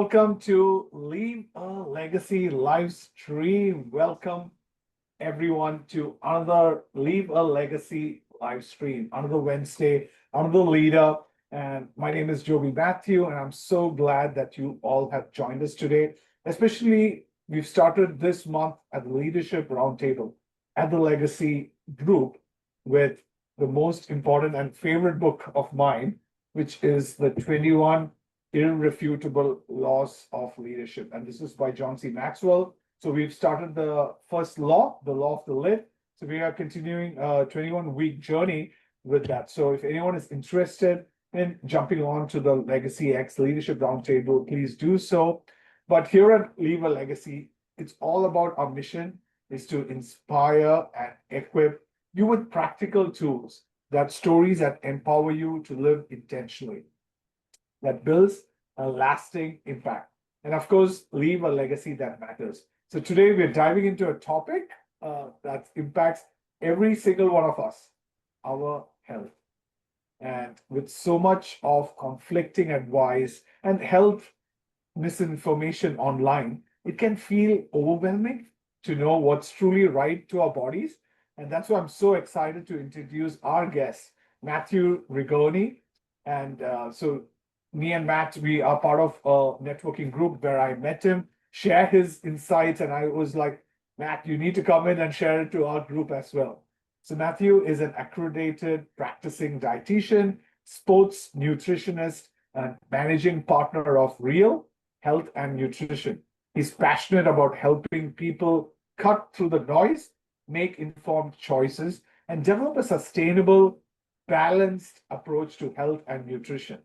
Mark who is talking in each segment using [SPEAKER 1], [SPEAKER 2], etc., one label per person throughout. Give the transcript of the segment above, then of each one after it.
[SPEAKER 1] Welcome to Leave a Legacy live stream. Welcome everyone to another Leave a Legacy live stream, another Wednesday, another leader. And my name is Jobby Mathew, and I'm so glad that you all have joined us today. Especially, we've started this month at the Leadership Roundtable at the Legacy Group with the most important and favorite book of mine, which is the 21 Irrefutable Laws of Leadership. And this is by John C. Maxwell. So we've started the first law, the law of the lid. So we are continuing a 21-week journey with that. So if anyone is interested in jumping on to the Legacy X Leadership Roundtable, please do so. But here at Leave a Legacy, it's all about our mission is to inspire and equip you with practical tools, that stories that empower you to live intentionally, that builds a lasting impact. And of course, leave a legacy that matters. So today we're diving into a topic that impacts every single one of us, our health. And with so much of conflicting advice and health misinformation online, it can feel overwhelming to know what's truly right to our bodies. And that's why I'm so excited to introduce our guest, Matthew Rigoni. And so me and Matt, we are part of a networking group where I met him, share his insights, and I was like, Matt, you need to come in and share it to our group as well. So Matthew is an accredited practicing dietitian, sports nutritionist, and managing partner of R.E.A.L Health and Nutrition. He's passionate about helping people cut through the noise, make informed choices, and develop a sustainable, balanced approach to health and nutrition.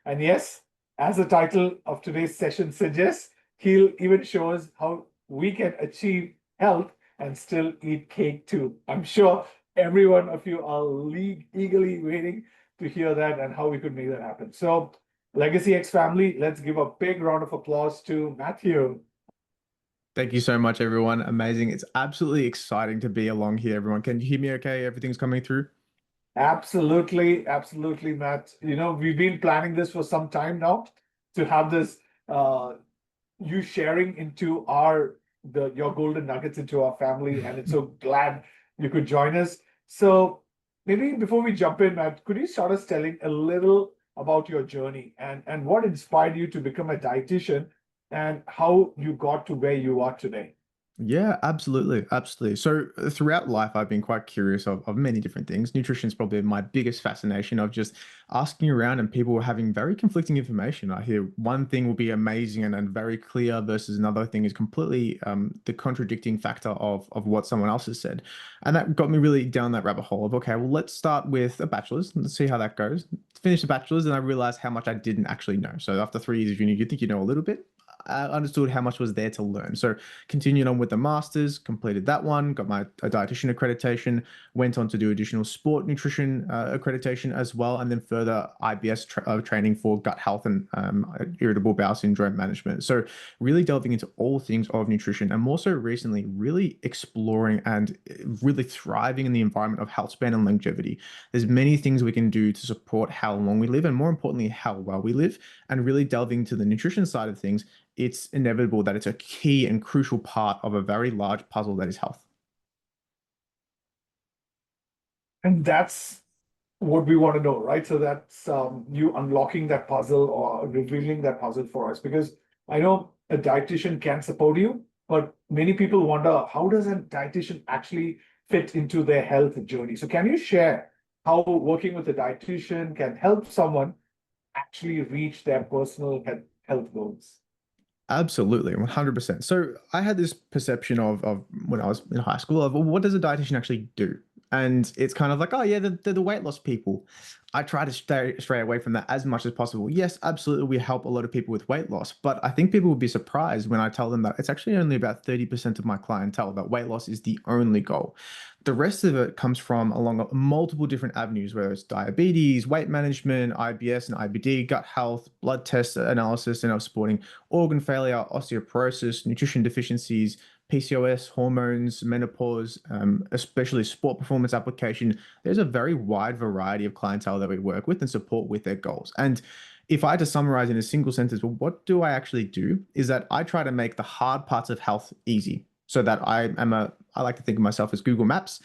[SPEAKER 1] And yes, as the title of today's session suggests, he'll even show us how we can achieve health and still eat cake too. I'm sure every one of you are eagerly waiting to hear that and how we could make that happen. So, Legacy X family, let's give a big round of applause to Matthew.
[SPEAKER 2] Thank you so much, everyone. Amazing. It's absolutely exciting to be along here, everyone. Can you hear me okay? Everything's coming through?
[SPEAKER 1] Absolutely, absolutely, Matt. You know, we've been planning this for some time now to have this you sharing into your golden nuggets into our family, and it's so glad you could join us. So maybe before we jump in, Matt, could you start us telling a little about your journey and what inspired you to become a dietitian and how you got to where you are today?
[SPEAKER 2] Yeah, absolutely. Absolutely. So throughout life, I've been quite curious of many different things. Nutrition is probably my biggest fascination of just asking around and people having very conflicting information. I hear one thing will be amazing and very clear versus another thing is completely the contradicting factor of what someone else has said. And that got me really down that rabbit hole of, okay, well, let's start with a bachelor's. Let's see how that goes. Finish the bachelor's and I realized how much I didn't actually know. So after 3 years of uni, you think you know a little bit. I understood how much was there to learn. So continued on with the masters, completed that one, got my a dietitian accreditation, went on to do additional sport nutrition accreditation as well, and then further IBS training for gut health and irritable bowel syndrome management. So really delving into all things of nutrition, and more so recently, really exploring and really thriving in the environment of health span and longevity. There's many things we can do to support how long we live, and more importantly, how well we live, and really delving into the nutrition side of things. It's inevitable that it's a key and crucial part of a very large puzzle that is health.
[SPEAKER 1] And that's what we want to know, right? So that's you unlocking that puzzle or revealing that puzzle for us. Because I know a dietitian can support you, but many people wonder how does a dietitian actually fit into their health journey? So can you share how working with a dietitian can help someone actually reach their personal health goals?
[SPEAKER 2] Absolutely, 100%. So I had this perception of when I was in high school of, well, what does a dietitian actually do? And it's kind of like, oh yeah, they're the weight loss people. I try to stray away from that as much as possible. Yes, absolutely, we help a lot of people with weight loss, but I think people will be surprised when I tell them that it's actually only about 30% of my clientele that weight loss is the only goal. The rest of it comes from along multiple different avenues, whether it's diabetes, weight management, IBS and IBD, gut health, blood test analysis, and supporting organ failure, osteoporosis, nutrition deficiencies, PCOS, hormones, menopause, especially sport performance application. There's a very wide variety of clientele that we work with and support with their goals. And If I had to summarize in a single sentence, well, what do I actually do? Is that I try to make the hard parts of health easy so that I like to think of myself as Google Maps.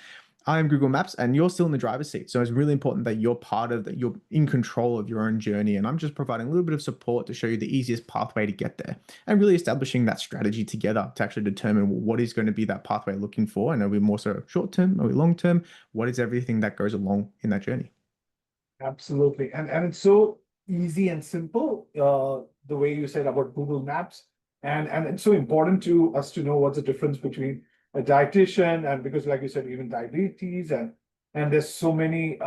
[SPEAKER 2] I am Google Maps and you're still in the driver's seat. So it's really important that you're part of that, you're in control of your own journey. And I'm just providing a little bit of support to show you the easiest pathway to get there and really establishing that strategy together to actually determine what is going to be that pathway looking for. And are we more so short term? Are we long term? What is everything that goes along in that journey?
[SPEAKER 1] Absolutely. And it's so easy and simple, the way you said about Google Maps. And it's so important to us to know what's the difference between a dietitian and because like you said, even diabetes and there's so many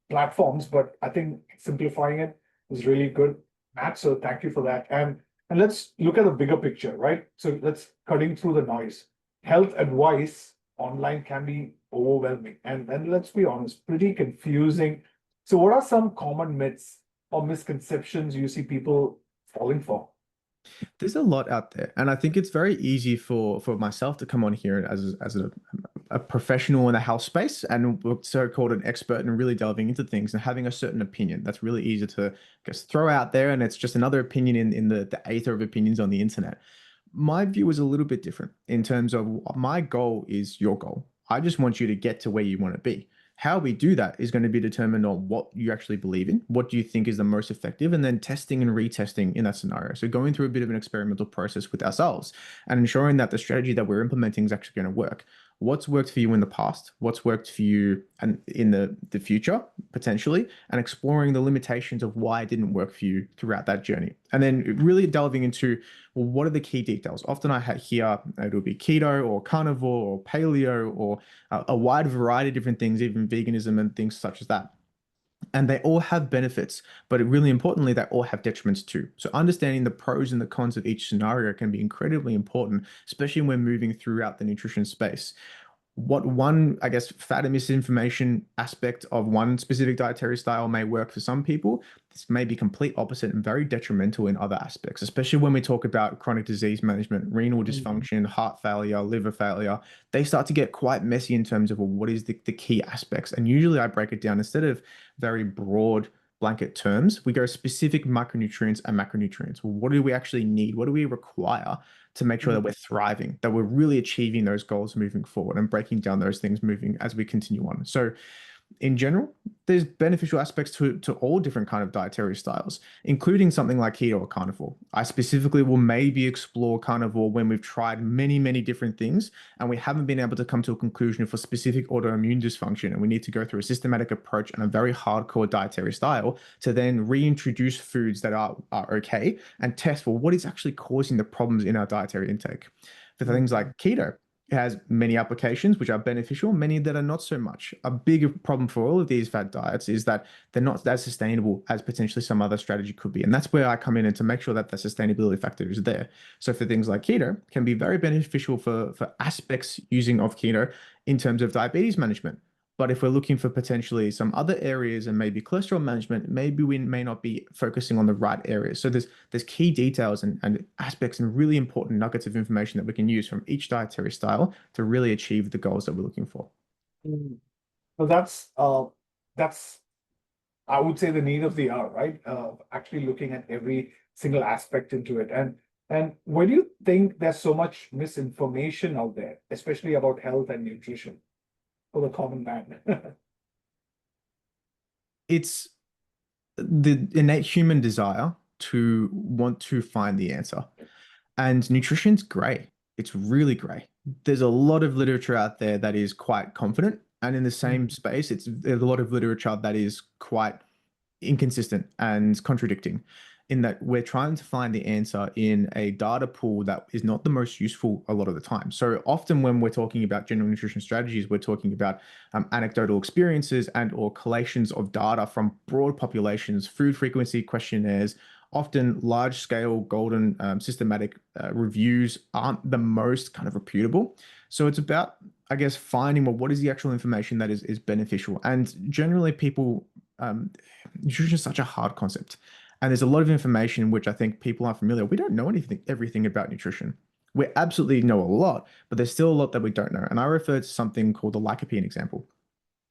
[SPEAKER 1] platforms, but I think simplifying it is really good, Matt. So thank you for that. And let's look at the bigger picture, right? So let's cutting through the noise. Health advice online can be overwhelming and let's be honest, pretty confusing. So, what are some common myths or misconceptions you see people falling for?
[SPEAKER 2] There's a lot out there, and I think it's very easy for myself to come on here as a professional in the health space and so-called an expert and really delving into things and having a certain opinion. That's really easy to, I guess, throw out there, and it's just another opinion in the aether of opinions on the internet. My view is a little bit different in terms of my goal is your goal. I just want you to get to where you want to be. How we do that is going to be determined on what you actually believe in, what do you think is the most effective, and then testing and retesting in that scenario. So going through a bit of an experimental process with ourselves and ensuring that the strategy that we're implementing is actually going to work. What's worked for you in the past, what's worked for you and in the future, potentially, and exploring the limitations of why it didn't work for you throughout that journey. And then really delving into, well, what are the key details? Often I hear it'll be keto or carnivore or paleo or a wide variety of different things, even veganism and things such as that. And they all have benefits, but really importantly, they all have detriments too. So understanding the pros and the cons of each scenario can be incredibly important, especially when moving throughout the nutrition space. What one, I guess, fat and misinformation aspect of one specific dietary style may work for some people, this may be complete opposite and very detrimental in other aspects, especially when we talk about chronic disease management, renal
[SPEAKER 1] Mhm.
[SPEAKER 2] dysfunction, heart failure, liver failure. They start to get quite messy in terms of, well, what is the key aspects? And usually I break it down instead of very broad blanket terms, we go specific micronutrients and macronutrients. Well, what do we actually need? What do we require to make sure that we're thriving, that we're really achieving those goals moving forward and breaking down those things moving as we continue on? So in general, there's beneficial aspects to all different kind of dietary styles, including something like keto or carnivore. I specifically will maybe explore carnivore when we've tried many, many different things and we haven't been able to come to a conclusion for specific autoimmune dysfunction. And we need to go through a systematic approach and a very hardcore dietary style to then reintroduce foods that are okay and test for what is actually causing the problems in our dietary intake. For things
[SPEAKER 1] Mhm.
[SPEAKER 2] like keto, it has many applications which are beneficial, many that are not so much. A big problem for all of these fad diets is that they're not as sustainable as potentially some other strategy could be. And that's where I come in and to make sure that the sustainability factor is there. So for things like keto, can be very beneficial for aspects using of keto in terms of diabetes management. But if we're looking for potentially some other areas and maybe cholesterol management, maybe we may not be focusing on the right areas. So there's key details and aspects and really important nuggets of information that we can use from each dietary style to really achieve the goals that we're looking for.
[SPEAKER 1] Mhm. So that's I would say the need of the hour, right? Actually looking at every single aspect into it. And where do you think there's so much misinformation out there, especially about health and nutrition for the common man?
[SPEAKER 2] It's the innate human desire to want to find the answer. And nutrition's great. It's really great. There's a lot of literature out there that is quite confident. And in the same
[SPEAKER 1] Mhm.
[SPEAKER 2] space, there's a lot of literature that is quite inconsistent and contradicting in that we're trying to find the answer in a data pool that is not the most useful a lot of the time. So often when we're talking about general nutrition strategies, we're talking about anecdotal experiences and or collations of data from broad populations, food frequency questionnaires, often large scale golden systematic reviews aren't the most kind of reputable. So it's about, I guess, finding, well, what is the actual information that is beneficial? And generally people nutrition is such a hard concept. And there's a lot of information which I think people aren't familiar. We don't know everything about nutrition. We absolutely know a lot, but there's still a lot that we don't know. And I refer to something called the lycopene example.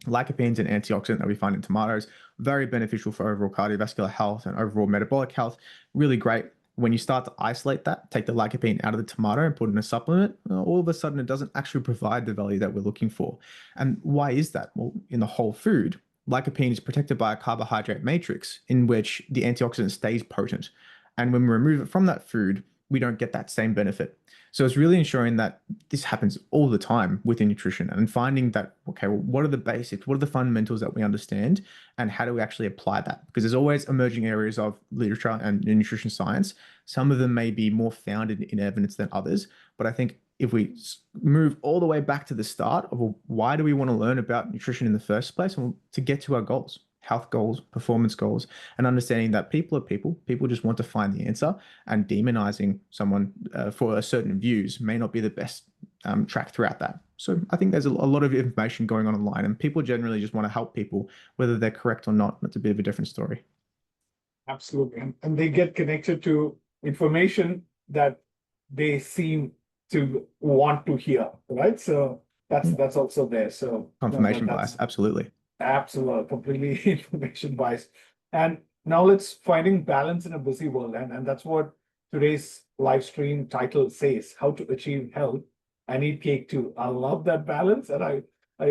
[SPEAKER 2] Lycopene's an antioxidant that we find in tomatoes, very beneficial for overall cardiovascular health and overall metabolic health. Really great. When you start to isolate that, take the lycopene out of the tomato and put in a supplement, all of a sudden it doesn't actually provide the value that we're looking for. And why is that? Well, in the whole food, lycopene is protected by a carbohydrate matrix in which the antioxidant stays potent. And when we remove it from that food, we don't get that same benefit. So it's really ensuring that this happens all the time within nutrition and finding that, okay, well, what are the basics? What are the fundamentals that we understand? And how do we actually apply that? Because there's always emerging areas of literature and nutrition science. Some of them may be more founded in evidence than others. But I think if we move all the way back to the start of, well, why do we want to learn about nutrition in the first place? And to get to our goals, health goals, performance goals, and understanding that people are people. People just want to find the answer, and demonizing someone for a certain views may not be the best track throughout that. So I think there's a lot of information going on online, and people generally just want to help people, whether they're correct or not. That's a bit of a different story.
[SPEAKER 1] Absolutely. And they get connected to information that they seem to want to hear, right? So that's also there. So
[SPEAKER 2] Confirmation
[SPEAKER 1] that's
[SPEAKER 2] bias, absolutely.
[SPEAKER 1] absolutely completely information bias. And now let's finding balance in a busy world. And that's what today's live stream title says, how to achieve health. I need cake too. I love that balance. And I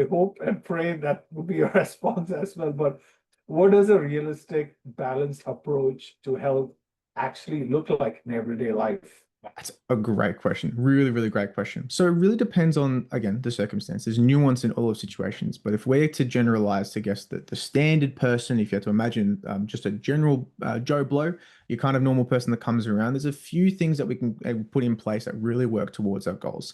[SPEAKER 1] hope and pray that will be your response as well. But what does a realistic, balanced approach to health actually look like in everyday life?
[SPEAKER 2] That's a great question. Really, really great question. So it really depends on, again, the circumstances, nuance in all of situations. But if we're to generalize to guess that the standard person, if you have to imagine just a general Joe Blow, your kind of normal person that comes around, there's a few things that we can put in place that really work towards our goals.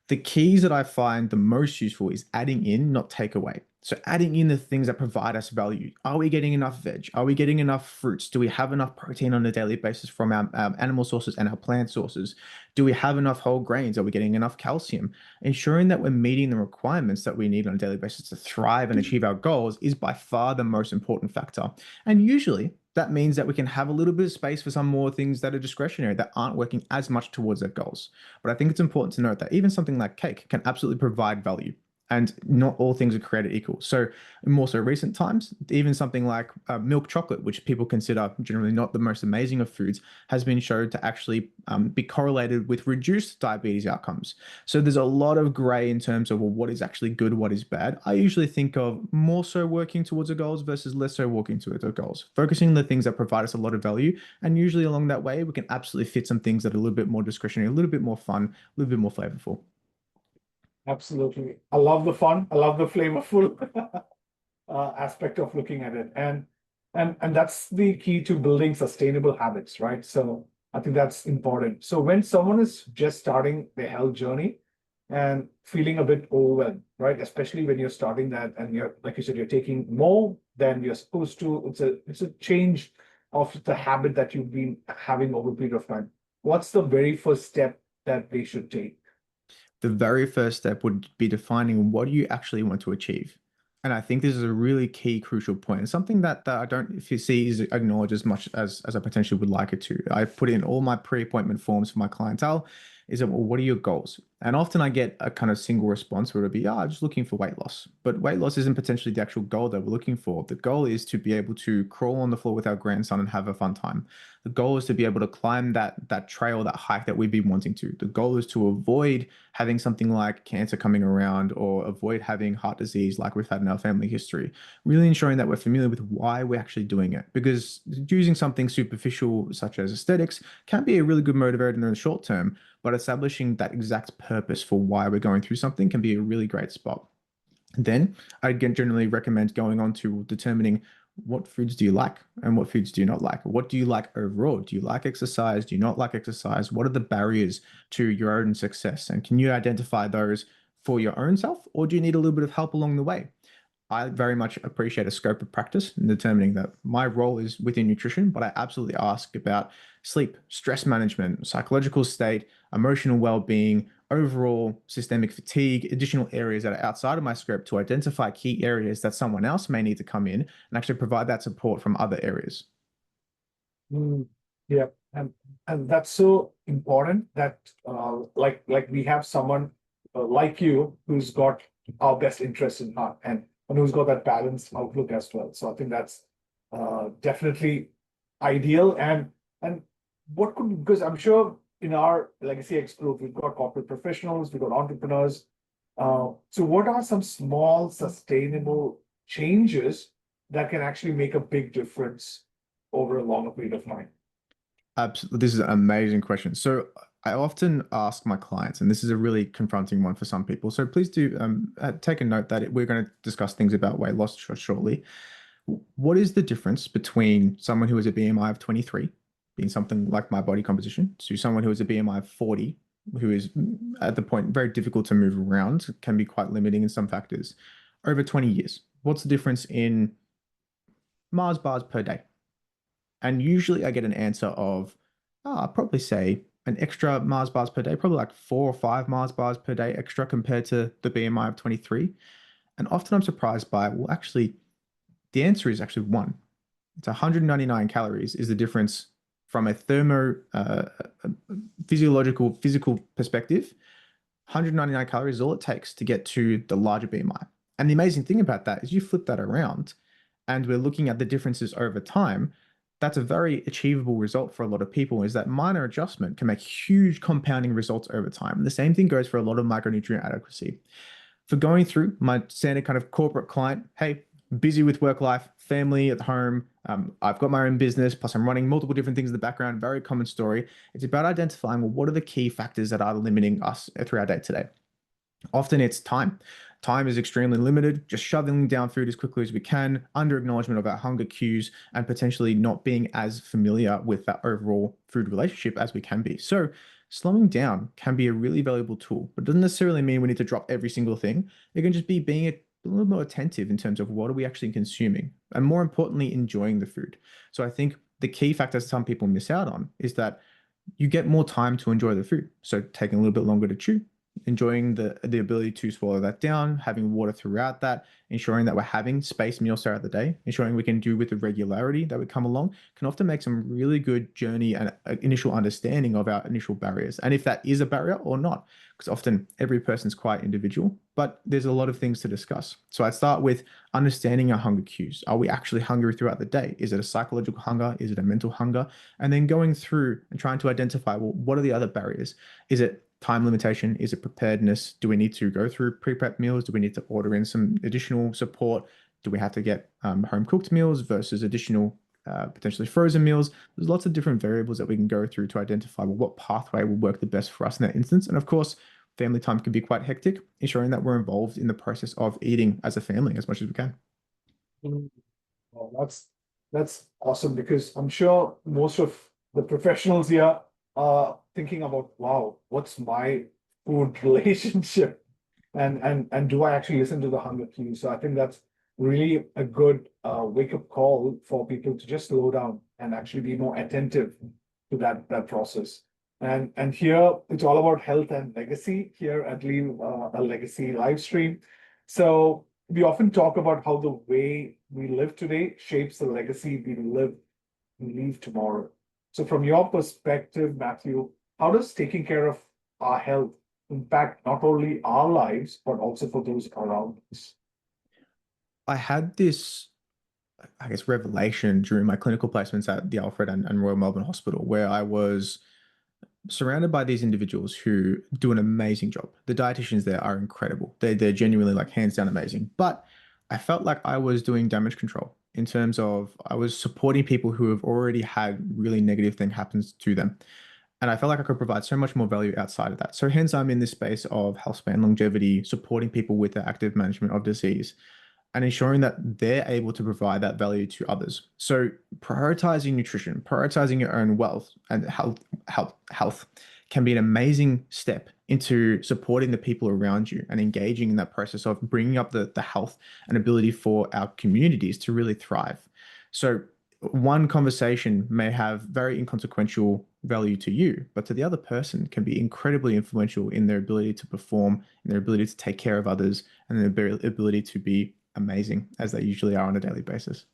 [SPEAKER 2] The keys that I find the most useful is adding in, not take away. So adding in the things that provide us value. Are we getting enough veg? Are we getting enough fruits? Do we have enough protein on a daily basis from our animal sources and our plant sources? Do we have enough whole grains? Are we getting enough calcium? Ensuring that we're meeting the requirements that we need on a daily basis to thrive and achieve our goals is by far the most important factor. And usually that means that we can have a little bit of space for some more things that are discretionary, that aren't working as much towards our goals. But I think it's important to note that even something like cake can absolutely provide value. And not all things are created equal. So in more so recent times, even something like milk chocolate, which people consider generally not the most amazing of foods, has been shown to actually be correlated with reduced diabetes outcomes. So there's a lot of gray in terms of, well, what is actually good, what is bad. I usually think of more so working towards our goals versus less so working towards our goals, focusing on the things that provide us a lot of value. And usually along that way, we can absolutely fit some things that are a little bit more discretionary, a little bit more fun, a little bit more flavorful.
[SPEAKER 1] Absolutely. I love the fun. I love the flavorful aspect of looking at it. And that's the key to building sustainable habits, right? So I think that's important. So when someone is just starting their health journey and feeling a bit overwhelmed, right? Especially when you're starting that and you're, like you said, you're taking more than you're supposed to. It's a change of the habit that you've been having over a period of time. What's the very first step that they should take?
[SPEAKER 2] The very first step would be defining what do you actually want to achieve. And I think this is a really key, crucial point, and something that I don't if you see is acknowledged as much as I potentially would like it to. I put in all my pre-appointment forms for my clientele. Is that, well, what are your goals? And often I get a kind of single response where it'll be, I'm just looking for weight loss. But weight loss isn't potentially the actual goal that we're looking for. The goal is to be able to crawl on the floor with our grandson and have a fun time. The goal is to be able to climb that trail, that hike that we've been wanting to. The goal is to avoid having something like cancer coming around or avoid having heart disease like we've had in our family history. Really ensuring that we're familiar with why we're actually doing it. Because using something superficial such as aesthetics can be a really good motivator in the short term, but establishing that exact purpose for why we're going through something can be a really great spot. Then I generally recommend going on to determining what foods do you like and what foods do you not like? What do you like overall? Do you like exercise? Do you not like exercise? What are the barriers to your own success? And can you identify those for your own self, or do you need a little bit of help along the way? I very much appreciate a scope of practice in determining that my role is within nutrition, but I absolutely ask about sleep, stress management, psychological state, emotional well-being, overall systemic fatigue, additional areas that are outside of my scope to identify key areas that someone else may need to come in and actually provide that support from other areas.
[SPEAKER 1] Mm, yeah, and that's so important that like we have someone like you who's got our best interest in heart, and and who's got that balanced outlook as well. So I think that's definitely ideal. And what could, because I'm sure in our Legacy X group, we've got corporate professionals, we've got entrepreneurs. So what are some small sustainable changes that can actually make a big difference over a longer period of time?
[SPEAKER 2] Absolutely. This is an amazing question. So I often ask my clients, and this is a really confronting one for some people. So please do take a note that we're going to discuss things about weight loss shortly. What is the difference between someone who has a BMI of 23, being something like my body composition, to someone who has a BMI of 40, who is at the point very difficult to move around, can be quite limiting in some factors, over 20 years? What's the difference in Mars bars per day? And usually I get an answer of, I'd probably say an extra Mars bars per day, probably like 4 or 5 Mars bars per day extra compared to the BMI of 23. And often I'm surprised by, well, actually, the answer is actually one. It's 199 calories is the difference from a physical perspective. 199 calories is all it takes to get to the larger BMI. And the amazing thing about that is you flip that around and we're looking at the differences over time. That's a very achievable result for a lot of people, is that minor adjustment can make huge compounding results over time. And the same thing goes for a lot of micronutrient adequacy. For going through my standard kind of corporate client, hey, busy with work life, family at home. I've got my own business, plus I'm running multiple different things in the background. Very common story. It's about identifying, well, what are the key factors that are limiting us through our day today? Often it's time. Time is extremely limited, just shoving down food as quickly as we can, under acknowledgement of our hunger cues, and potentially not being as familiar with that overall food relationship as we can be. So slowing down can be a really valuable tool, but it doesn't necessarily mean we need to drop every single thing. It can just be being a little more attentive in terms of what are we actually consuming, and more importantly, enjoying the food. So I think the key factor some people miss out on is that you get more time to enjoy the food. So taking a little bit longer to chew, enjoying the ability to swallow that down, having water throughout that, ensuring that we're having spaced meals throughout the day, ensuring we can do with the regularity that we come along, can often make some really good journey and initial understanding of our initial barriers. And if that is a barrier or not, because often every person's quite individual, but there's a lot of things to discuss. So I'd start with understanding our hunger cues. Are we actually hungry throughout the day? Is it a psychological hunger? Is it a mental hunger? And then going through and trying to identify, well, what are the other barriers? Is it time limitation? Is it preparedness? Do we need to go through pre-prep meals? Do we need to order in some additional support? Do we have to get home cooked meals versus additional potentially frozen meals? There's lots of different variables that we can go through to identify, well, what pathway will work the best for us in that instance. And of course, family time can be quite hectic, ensuring that we're involved in the process of eating as a family as much as we can.
[SPEAKER 1] Well, that's awesome, because I'm sure most of the professionals here are thinking about, wow, what's my food relationship? And do I actually listen to the hunger cues? So I think that's really a good wake-up call for people to just slow down and actually be more attentive to that process. And here it's all about health and legacy here at Leave a Legacy live stream. So we often talk about how the way we live today shapes the legacy we leave tomorrow. So from your perspective, Matthew, how does taking care of our health impact not only our lives, but also for those around us?
[SPEAKER 2] I had this, I guess, revelation during my clinical placements at the Alfred and Royal Melbourne Hospital, where I was surrounded by these individuals who do an amazing job. The dietitians there are incredible. They're genuinely like hands down amazing. But I felt like I was doing damage control in terms of I was supporting people who have already had really negative thing happens to them. And I felt like I could provide so much more value outside of that. So hence I'm in this space of health span longevity, supporting people with the active management of disease and ensuring that they're able to provide that value to others. So prioritizing nutrition, prioritizing your own wealth and health can be an amazing step into supporting the people around you and engaging in that process of bringing up the health and ability for our communities to really thrive. So one conversation may have very inconsequential value to you, but to the other person can be incredibly influential in their ability to perform, in their ability to take care of others, and their ability to be amazing as they usually are on a daily basis.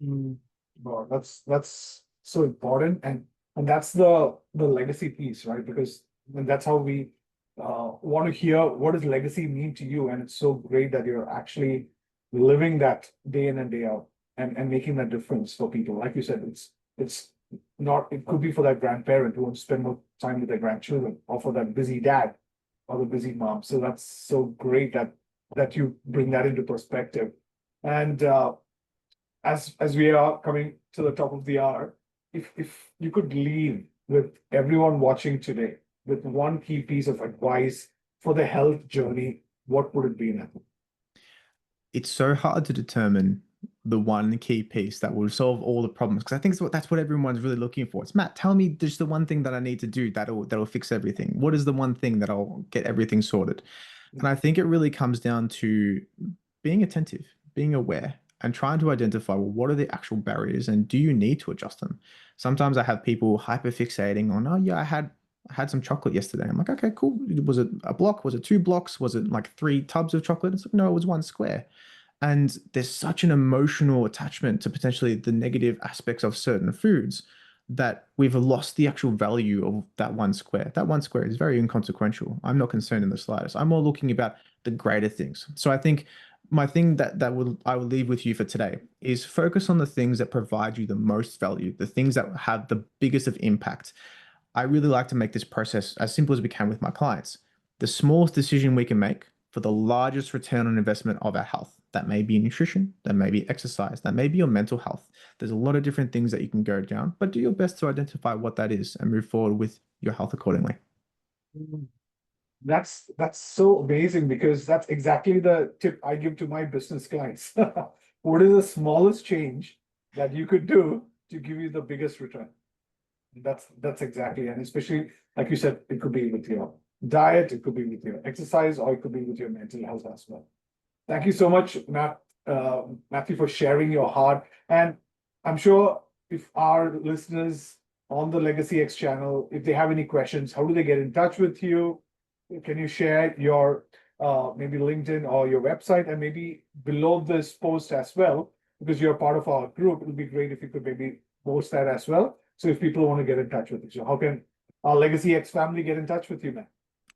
[SPEAKER 1] Mm, Wow, that's so important, and that's the legacy piece, right? Because and that's how we want to hear what does legacy mean to you, and it's so great that you're actually living that day in and day out and making that difference for people. Like you said, it's not, it could be for that grandparent who wants to spend more time with their grandchildren, or for that busy dad or the busy mom. So that's so great that you bring that into perspective. And as we are coming to the top of the hour, if you could leave with everyone watching today with one key piece of advice for the health journey, what would it be, Nathan?
[SPEAKER 2] It's so hard to determine the one key piece that will solve all the problems, because I think that's what everyone's really looking for. It's, Matt, tell me just the one thing that I need to do that'll fix everything. What is the one thing that'll get everything sorted? And I think it really comes down to being attentive, being aware, and trying to identify, well, what are the actual barriers and do you need to adjust them? Sometimes I have people hyperfixating on, oh yeah, I had some chocolate yesterday. I'm like, okay, cool. Was it a block? Was it 2 blocks? Was it like 3 tubs of chocolate? It's like, no, it was one square. And there's such an emotional attachment to potentially the negative aspects of certain foods that we've lost the actual value of that one square. That one square is very inconsequential. I'm not concerned in the slightest. I'm more looking about the greater things. So I think my thing I will leave with you for today is focus on the things that provide you the most value, the things that have the biggest of impact. I really like to make this process as simple as we can with my clients. The smallest decision we can make for the largest return on investment of our health. That may be nutrition, that may be exercise, that may be your mental health. There's a lot of different things that you can go down, but do your best to identify what that is and move forward with your health accordingly.
[SPEAKER 1] That's so amazing, because that's exactly the tip I give to my business clients. What is the smallest change that you could do to give you the biggest return? That's exactly, and especially like you said, it could be with your diet, it could be with your exercise, or it could be with your mental health as well. Thank you so much, Matthew, for sharing your heart. And I'm sure if our listeners on the Legacy X channel, if they have any questions, how do they get in touch with you? Can you share your maybe LinkedIn or your website, and maybe below this post as well, because you're part of our group, it would be great if you could maybe post that as well. So if people want to get in touch with you, so how can our Legacy X family get in touch with you, man?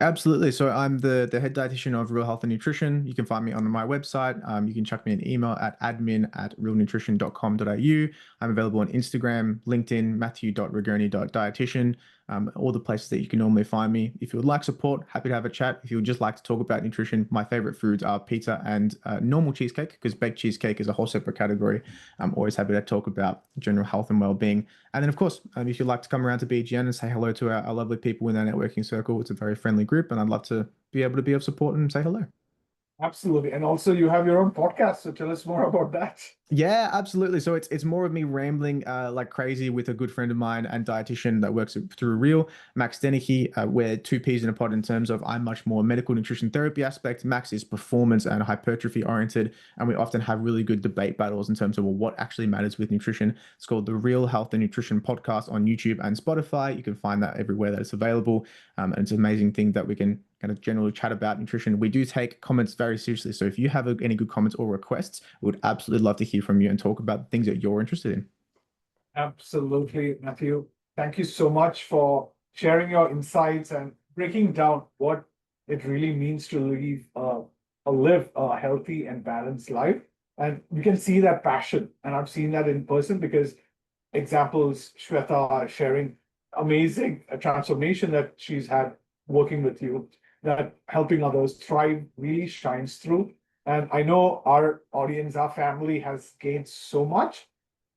[SPEAKER 2] Absolutely. So I'm the head dietitian of R.E.A.L Health Nutrition. You can find me on my website. You can chuck me an email at admin@realnutrition.com.au. I'm available on Instagram, LinkedIn, matthew.rigoni.dietitian, all the places that you can normally find me. If you would like support, happy to have a chat. If you would just like to talk about nutrition, my favorite foods are pizza and normal cheesecake, because baked cheesecake is a whole separate category. I'm always happy to talk about general health and well-being. And then, of course, if you'd like to come around to BGN and say hello to our lovely people in our networking circle, it's a very friendly group, and I'd love to be able to be of support and say hello.
[SPEAKER 1] Absolutely. And also you have your own podcast, so tell us more about that.
[SPEAKER 2] Yeah, absolutely. So it's more of me rambling like crazy with a good friend of mine and dietitian that works through R.E.A.L, Max Denicky. We're two peas in a pod in terms of I'm much more medical nutrition therapy aspect. Max is performance and hypertrophy oriented, and we often have really good debate battles in terms of, well, what actually matters with nutrition. It's called the R.E.A.L Health and Nutrition podcast on YouTube and Spotify. You can find that everywhere that it's available, and it's an amazing thing that we can kind of generally chat about nutrition. We do take comments very seriously, so if you have any good comments or requests, we would absolutely love to hear from you and talk about the things that you're interested in.
[SPEAKER 1] Absolutely, Matthew. Thank you so much for sharing your insights and breaking down what it really means to live a healthy and balanced life. And you can see that passion. And I've seen that in person, because examples, Shweta sharing amazing transformation that she's had working with you, that helping others thrive really shines through. And I know our audience, our family has gained so much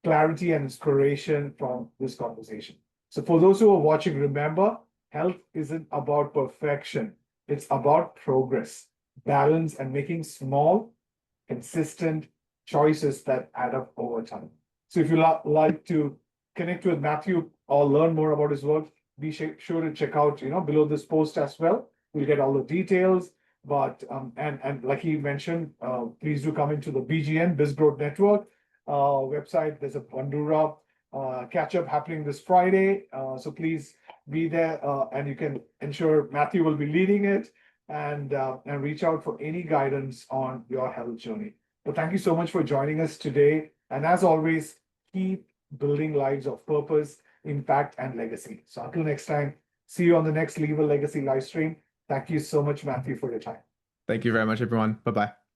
[SPEAKER 1] clarity and inspiration from this conversation. So for those who are watching, remember, health isn't about perfection. It's about progress, balance, and making small, consistent choices that add up over time. So if you like to connect with Matthew or learn more about his work, be sure to check out, below this post as well. We'll get all the details. But and like he mentioned, please do come into the BGN Biz Growth Network website. There's a Bandura catch up happening this Friday. So please be there, and you can ensure Matthew will be leading it, and reach out for any guidance on your health journey. So thank you so much for joining us today. And as always, keep building lives of purpose, impact, and legacy. So until next time, see you on the next Leave a Legacy live stream. Thank you so much, Matthew, for your time.
[SPEAKER 2] Thank you very much, everyone. Bye-bye.